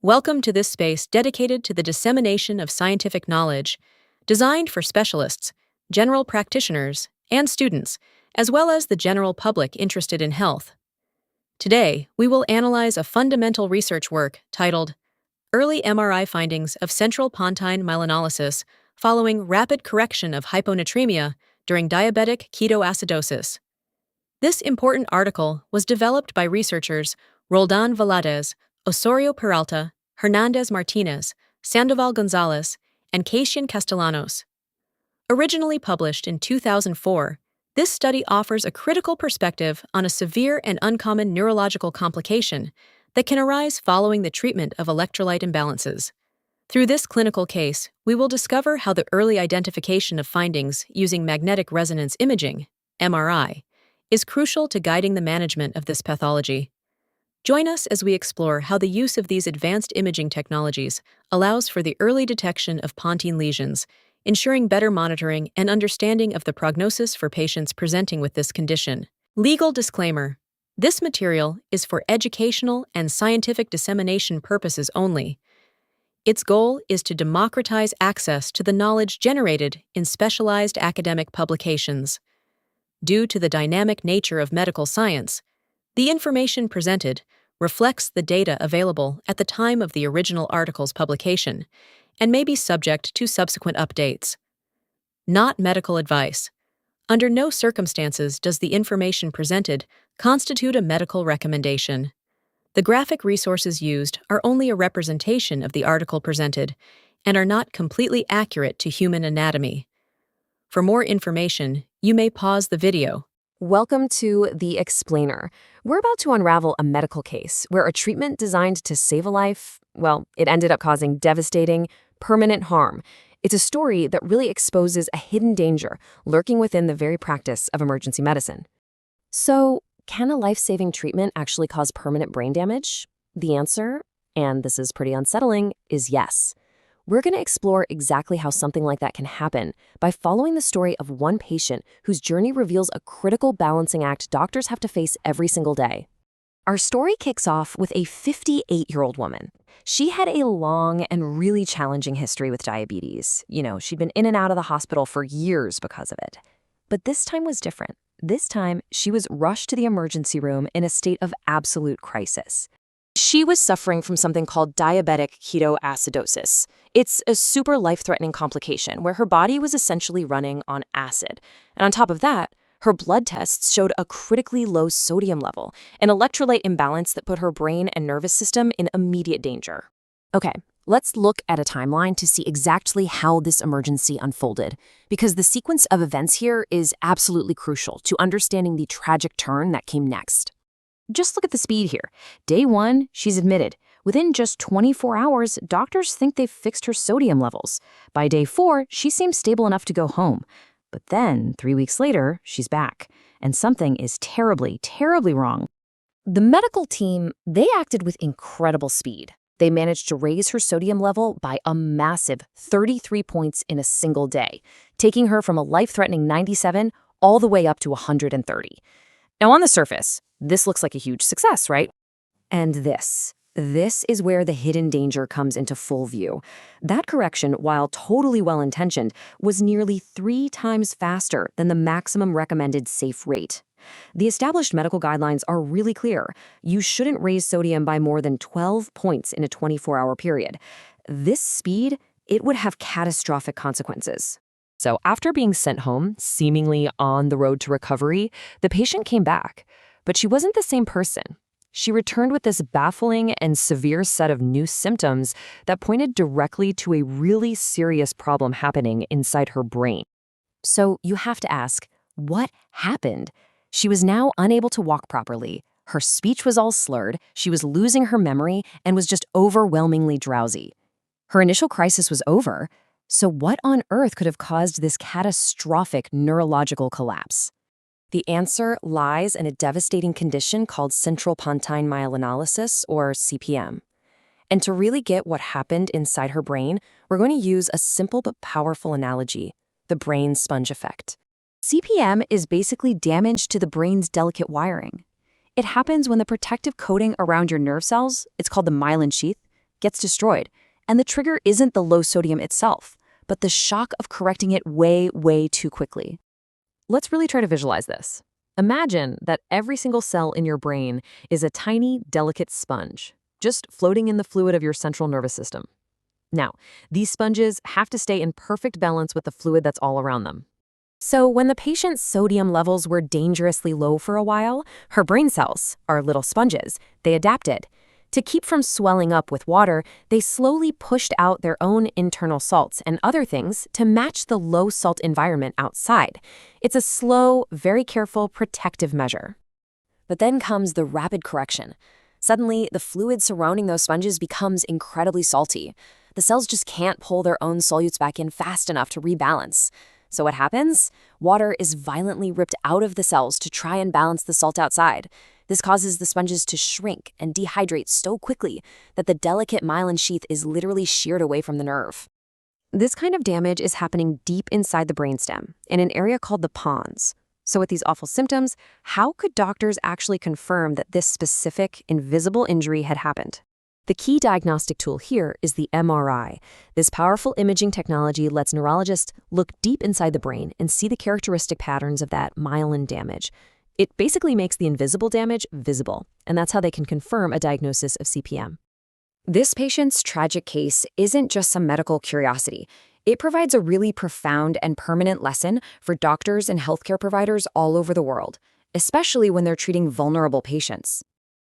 Welcome to this space dedicated to the dissemination of scientific knowledge, designed for specialists, general practitioners, and students, as well as the general public interested in health. Today, we will analyze a fundamental research work titled Early MRI Findings of Central Pontine Myelinolysis Following Rapid Correction of Hyponatremia During Diabetic Ketoacidosis. This important article was developed by researchers Roldan Valadez, Osorio Peralta, Hernandez Martinez, Sandoval Gonzalez, and Cassian Castellanos. Originally published in 2004, this study offers a critical perspective on a severe and uncommon neurological complication that can arise following the treatment of electrolyte imbalances. Through this clinical case, we will discover how the early identification of findings using magnetic resonance imaging, MRI, is crucial to guiding the management of this pathology. Join us as we explore how the use of these advanced imaging technologies allows for the early detection of pontine lesions, ensuring better monitoring and understanding of the prognosis for patients presenting with this condition. Legal disclaimer: this material is for educational and scientific dissemination purposes only. Its goal is to democratize access to the knowledge generated in specialized academic publications. Due to the dynamic nature of medical science, the information presented reflects the data available at the time of the original article's publication and may be subject to subsequent updates. Not medical advice. Under no circumstances does the information presented constitute a medical recommendation. The graphic resources used are only a representation of the article presented and are not completely accurate to human anatomy. For more information, you may pause the video. Welcome to The Explainer. We're about to unravel a medical case where a treatment designed to save a life, well, it ended up causing devastating, permanent harm. It's a story that really exposes a hidden danger lurking within the very practice of emergency medicine. So, can a life-saving treatment actually cause permanent brain damage? The answer, and this is pretty unsettling, is yes. We're going to explore exactly how something like that can happen by following the story of one patient whose journey reveals a critical balancing act doctors have to face every single day. Our story kicks off with a 58-year-old woman. She had a long and really challenging history with diabetes. She'd been in and out of the hospital for years because of it. But this time was different. This time, she was rushed to the emergency room in a state of absolute crisis. She was suffering from something called diabetic ketoacidosis. It's a super life-threatening complication where her body was essentially running on acid. And on top of that, her blood tests showed a critically low sodium level, an electrolyte imbalance that put her brain and nervous system in immediate danger. Okay, let's look at a timeline to see exactly how this emergency unfolded, because the sequence of events here is absolutely crucial to understanding the tragic turn that came next. Just look at the speed here. Day 1, she's admitted. Within just 24 hours, doctors think they've fixed her sodium levels. By day 4, she seems stable enough to go home. But then, 3 weeks later, she's back. And something is terribly, terribly wrong. The medical team, they acted with incredible speed. They managed to raise her sodium level by a massive 33 points in a single day, taking her from a life-threatening 97 all the way up to 130. Now, on the surface, this looks like a huge success, right? And this is where the hidden danger comes into full view. That correction, while totally well-intentioned, was nearly 3 times faster than the maximum recommended safe rate. The established medical guidelines are really clear. You shouldn't raise sodium by more than 12 points in a 24-hour period. This speed, it would have catastrophic consequences. So after being sent home, seemingly on the road to recovery, the patient came back. But she wasn't the same person. She returned with this baffling and severe set of new symptoms that pointed directly to a really serious problem happening inside her brain. So you have to ask, what happened? She was now unable to walk properly. Her speech was all slurred, she was losing her memory, and was just overwhelmingly drowsy. Her initial crisis was over. So what on earth could have caused this catastrophic neurological collapse? The answer lies in a devastating condition called Central Pontine Myelinolysis, or CPM. And to really get what happened inside her brain, we're going to use a simple but powerful analogy, the brain sponge effect. CPM is basically damage to the brain's delicate wiring. It happens when the protective coating around your nerve cells, it's called the myelin sheath, gets destroyed, and the trigger isn't the low sodium itself, but the shock of correcting it way, way too quickly. Let's really try to visualize this. Imagine that every single cell in your brain is a tiny, delicate sponge, just floating in the fluid of your central nervous system. Now, these sponges have to stay in perfect balance with the fluid that's all around them. So when the patient's sodium levels were dangerously low for a while, her brain cells, our little sponges, they adapted. To keep from swelling up with water, they slowly pushed out their own internal salts and other things to match the low-salt environment outside. It's a slow, very careful, protective measure. But then comes the rapid correction. Suddenly, the fluid surrounding those sponges becomes incredibly salty. The cells just can't pull their own solutes back in fast enough to rebalance. So what happens? Water is violently ripped out of the cells to try and balance the salt outside. This causes the sponges to shrink and dehydrate so quickly that the delicate myelin sheath is literally sheared away from the nerve. This kind of damage is happening deep inside the brainstem, in an area called the pons. So with these awful symptoms, how could doctors actually confirm that this specific, invisible injury had happened? The key diagnostic tool here is the MRI. This powerful imaging technology lets neurologists look deep inside the brain and see the characteristic patterns of that myelin damage. It basically makes the invisible damage visible, and that's how they can confirm a diagnosis of CPM. This patient's tragic case isn't just some medical curiosity. It provides a really profound and permanent lesson for doctors and healthcare providers all over the world, especially when they're treating vulnerable patients.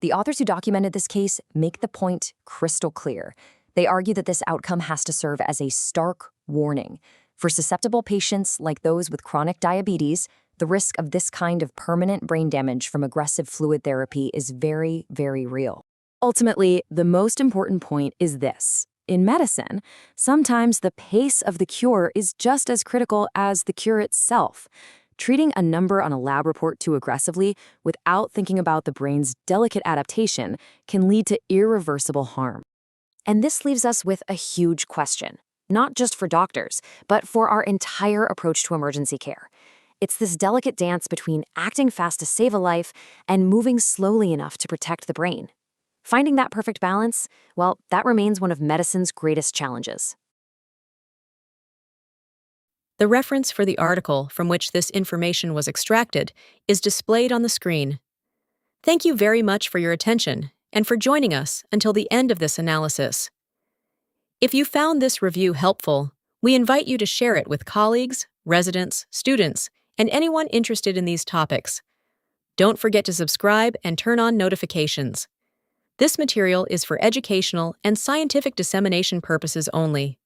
The authors who documented this case make the point crystal clear. They argue that this outcome has to serve as a stark warning. For susceptible patients like those with chronic diabetes, the risk of this kind of permanent brain damage from aggressive fluid therapy is very, very real. Ultimately, the most important point is this. In medicine, sometimes the pace of the cure is just as critical as the cure itself. Treating a number on a lab report too aggressively without thinking about the brain's delicate adaptation can lead to irreversible harm. And this leaves us with a huge question, not just for doctors, but for our entire approach to emergency care. It's this delicate dance between acting fast to save a life and moving slowly enough to protect the brain. Finding that perfect balance, well, that remains one of medicine's greatest challenges. The reference for the article from which this information was extracted is displayed on the screen. Thank you very much for your attention and for joining us until the end of this analysis. If you found this review helpful, we invite you to share it with colleagues, residents, students, and anyone interested in these topics. Don't forget to subscribe and turn on notifications. This material is for educational and scientific dissemination purposes only.